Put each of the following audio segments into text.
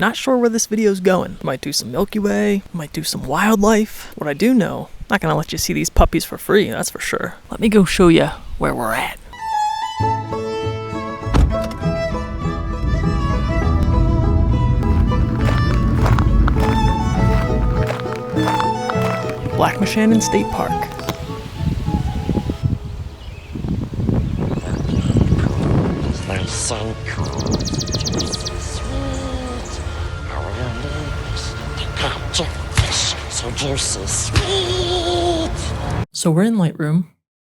Not sure where this video is going. Might do some Milky Way, might do some wildlife. What I do know, not gonna let you see these puppies for free, that's for sure. Let me go show you where we're at. Black Moshannon State Park. They're so cool. Sweet. How are your lips? They got your fish. So juicy. Sweet. So we're in Lightroom.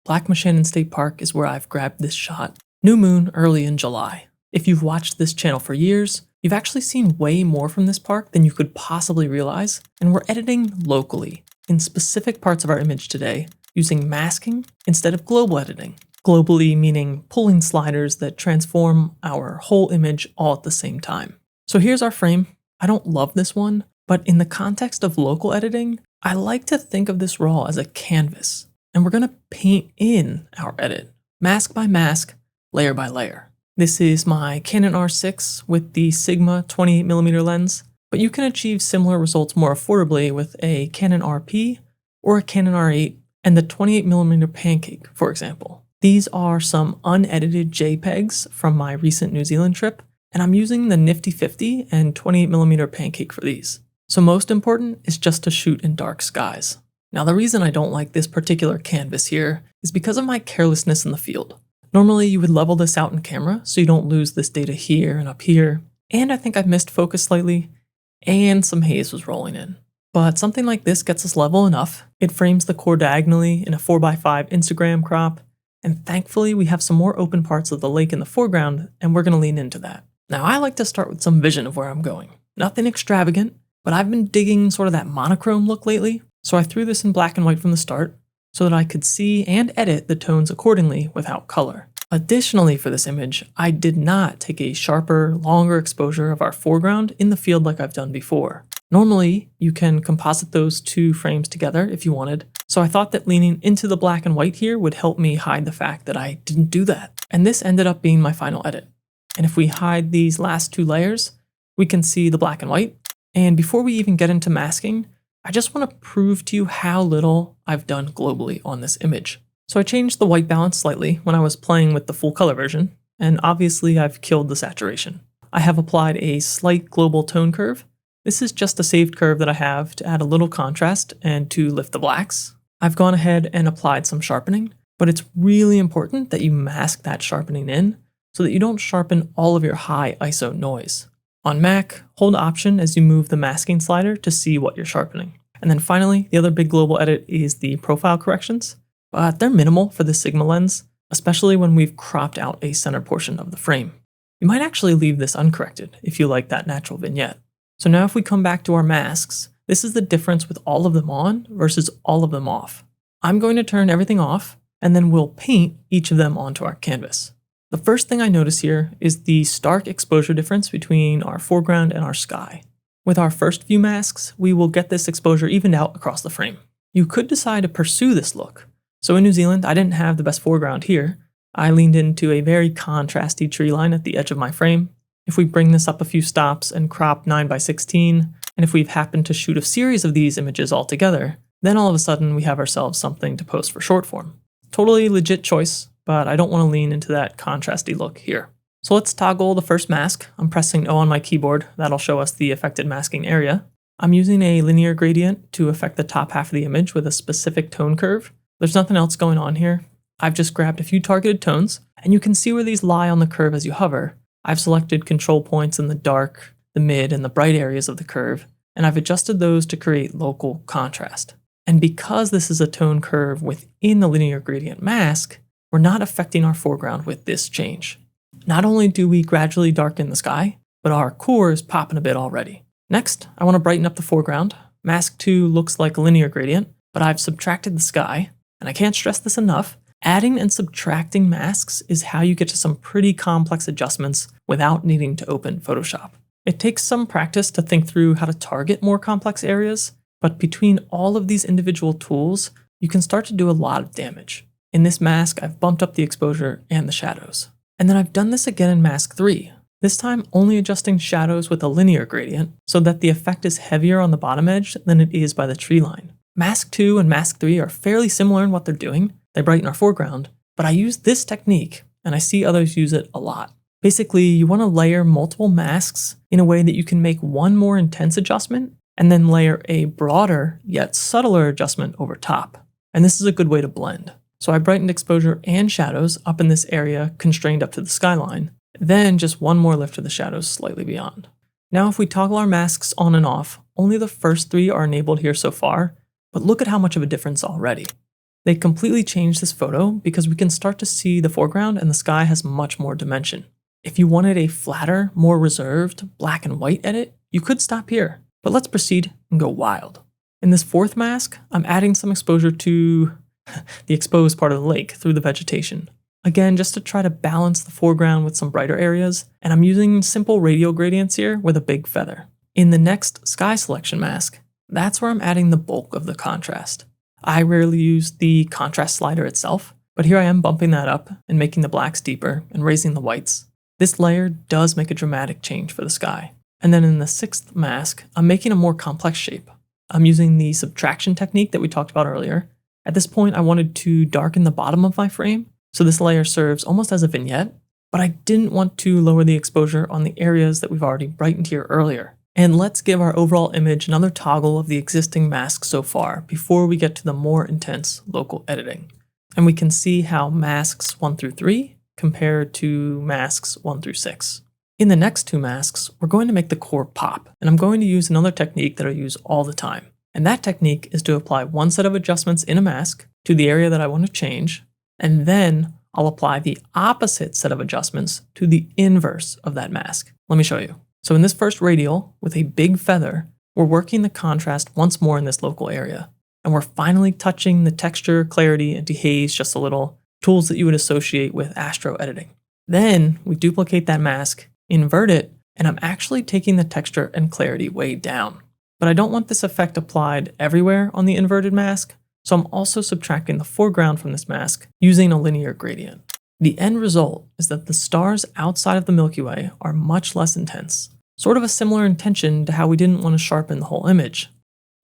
Black Moshannon State Park is where I've grabbed this shot. New moon early in July. If you've watched this channel for years, you've actually seen way more from this park than you could possibly realize, and we're editing locally in specific parts of our image today using masking instead of global editing. Globally meaning pulling sliders that transform our whole image all at the same time. So here's our frame. I don't love this one, but in the context of local editing, I like to think of this raw as a canvas, and we're gonna paint in our edit, mask by mask, layer by layer. This is my Canon R6 with the Sigma 28mm lens, but you can achieve similar results more affordably with a Canon RP or a Canon R8 and the 28mm Pancake, for example. These are some unedited JPEGs from my recent New Zealand trip, and I'm using the nifty 50 and 28mm Pancake for these. So most important is just to shoot in dark skies. Now the reason I don't like this particular canvas here is because of my carelessness in the field. Normally you would level this out in camera so you don't lose this data here and up here, and I think I've missed focus slightly, and some haze was rolling in. But something like this gets us level enough. It frames the core diagonally in a 4x5 Instagram crop, and thankfully we have some more open parts of the lake in the foreground, and we're gonna lean into that. Now I like to start with some vision of where I'm going. Nothing extravagant, but I've been digging sort of that monochrome look lately, so I threw this in black and white from the start so that I could see and edit the tones accordingly without color. Additionally for this image, I did not take a sharper, longer exposure of our foreground in the field like I've done before. Normally, you can composite those two frames together if you wanted, so I thought that leaning into the black and white here would help me hide the fact that I didn't do that. And this ended up being my final edit. And if we hide these last two layers, we can see the black and white. And before we even get into masking, I just want to prove to you how little I've done globally on this image. So I changed the white balance slightly when I was playing with the full color version, and obviously I've killed the saturation. I have applied a slight global tone curve. This is just a saved curve that I have to add a little contrast and to lift the blacks. I've gone ahead and applied some sharpening, but it's really important that you mask that sharpening in so that you don't sharpen all of your high ISO noise. On Mac, hold Option as you move the masking slider to see what you're sharpening. And then finally, the other big global edit is the profile corrections. But they're minimal for the Sigma lens, especially when we've cropped out a center portion of the frame. You might actually leave this uncorrected if you like that natural vignette. So now if we come back to our masks, this is the difference with all of them on versus all of them off. I'm going to turn everything off, and then we'll paint each of them onto our canvas. The first thing I notice here is the stark exposure difference between our foreground and our sky. With our first few masks, we will get this exposure evened out across the frame. You could decide to pursue this look. So in New Zealand, I didn't have the best foreground here. I leaned into a very contrasty tree line at the edge of my frame. If we bring this up a few stops and crop 9:16, and if we've happened to shoot a series of these images all together, then all of a sudden we have ourselves something to post for short form. Totally legit choice, but I don't want to lean into that contrasty look here. So let's toggle the first mask. I'm pressing O on my keyboard. That'll show us the affected masking area. I'm using a linear gradient to affect the top half of the image with a specific tone curve. There's nothing else going on here. I've just grabbed a few targeted tones, and you can see where these lie on the curve as you hover. I've selected control points in the dark, the mid, and the bright areas of the curve, and I've adjusted those to create local contrast. And because this is a tone curve within the linear gradient mask, we're not affecting our foreground with this change. Not only do we gradually darken the sky, but our core is popping a bit already. Next, I want to brighten up the foreground. Mask 2 looks like a linear gradient, but I've subtracted the sky. And I can't stress this enough, adding and subtracting masks is how you get to some pretty complex adjustments without needing to open Photoshop. It takes some practice to think through how to target more complex areas, but between all of these individual tools, you can start to do a lot of damage. In this mask, I've bumped up the exposure and the shadows. And then I've done this again in mask 3. this time only adjusting shadows with a linear gradient so that the effect is heavier on the bottom edge than it is by the tree line. Mask 2 and Mask 3 are fairly similar in what they're doing. They brighten our foreground, but I use this technique and I see others use it a lot. Basically, you want to layer multiple masks in a way that you can make one more intense adjustment and then layer a broader yet subtler adjustment over top. And this is a good way to blend. So I brightened exposure and shadows up in this area constrained up to the skyline, then just one more lift of the shadows slightly beyond. Now if we toggle our masks on and off, only the first 3 are enabled here so far, but look at how much of a difference already. They completely changed this photo because we can start to see the foreground and the sky has much more dimension. If you wanted a flatter, more reserved, black and white edit, you could stop here, but let's proceed and go wild. In this 4th mask, I'm adding some exposure to the exposed part of the lake through the vegetation. Again, just to try to balance the foreground with some brighter areas, and I'm using simple radial gradients here with a big feather. In the next sky selection mask, that's where I'm adding the bulk of the contrast. I rarely use the contrast slider itself, but here I am bumping that up and making the blacks deeper and raising the whites. This layer does make a dramatic change for the sky. And then in the 6th mask, I'm making a more complex shape. I'm using the subtraction technique that we talked about earlier. At this point, I wanted to darken the bottom of my frame, so this layer serves almost as a vignette, but I didn't want to lower the exposure on the areas that we've already brightened here earlier. And let's give our overall image another toggle of the existing masks so far before we get to the more intense local editing. And we can see how masks 1 through 3 compare to masks 1 through 6. In the next 2 masks, we're going to make the core pop, and I'm going to use another technique that I use all the time. And that technique is to apply one set of adjustments in a mask to the area that I want to change, and then I'll apply the opposite set of adjustments to the inverse of that mask. Let me show you. So in this first radial, with a big feather, we're working the contrast once more in this local area. And we're finally touching the texture, clarity, and dehaze just a little, tools that you would associate with astro editing. Then we duplicate that mask, invert it, and I'm actually taking the texture and clarity way down. But I don't want this effect applied everywhere on the inverted mask, so I'm also subtracting the foreground from this mask using a linear gradient. The end result is that the stars outside of the Milky Way are much less intense, sort of a similar intention to how we didn't want to sharpen the whole image.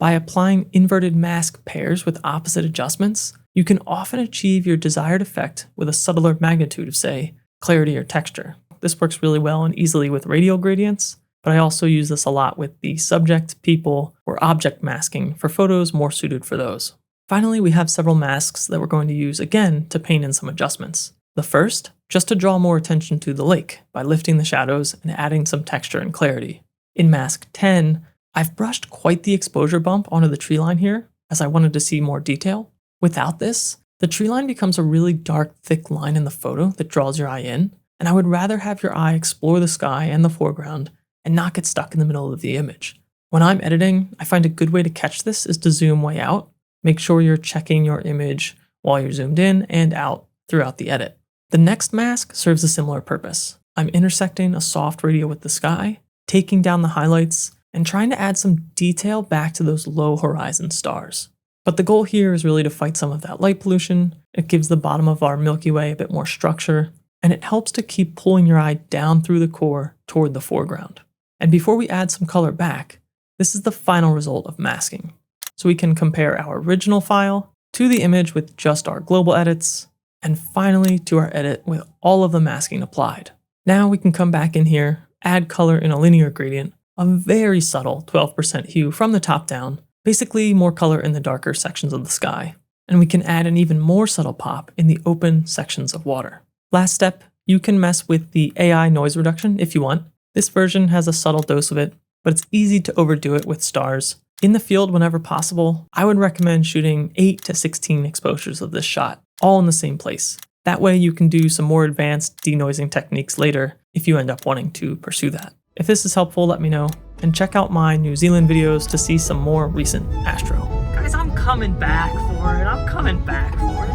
By applying inverted mask pairs with opposite adjustments, you can often achieve your desired effect with a subtler magnitude of, say, clarity or texture. This works really well and easily with radial gradients, but I also use this a lot with the subject, people, or object masking for photos more suited for those. Finally, we have several masks that we're going to use again to paint in some adjustments. The first, just to draw more attention to the lake by lifting the shadows and adding some texture and clarity. In mask 10, I've brushed quite the exposure bump onto the tree line here, as I wanted to see more detail. Without this, the tree line becomes a really dark, thick line in the photo that draws your eye in, and I would rather have your eye explore the sky and the foreground and not get stuck in the middle of the image. When I'm editing, I find a good way to catch this is to zoom way out. Make sure you're checking your image while you're zoomed in and out throughout the edit. The next mask serves a similar purpose. I'm intersecting a soft radial with the sky, taking down the highlights, and trying to add some detail back to those low horizon stars. But the goal here is really to fight some of that light pollution. It gives the bottom of our Milky Way a bit more structure, and it helps to keep pulling your eye down through the core toward the foreground. And before we add some color back, this is the final result of masking. So we can compare our original file to the image with just our global edits, and finally to our edit with all of the masking applied. Now we can come back in here, add color in a linear gradient, a very subtle 12% hue from the top down, basically more color in the darker sections of the sky. And we can add an even more subtle pop in the open sections of water. Last step, you can mess with the AI noise reduction if you want. This version has a subtle dose of it, but it's easy to overdo it with stars. In the field whenever possible, I would recommend shooting 8 to 16 exposures of this shot, all in the same place. That way you can do some more advanced denoising techniques later if you end up wanting to pursue that. If this is helpful, let me know, and check out my New Zealand videos to see some more recent astro. Guys, I'm coming back for it. I'm coming back for it.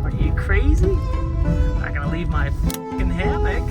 Are you crazy? I'm not gonna leave my fucking hammock.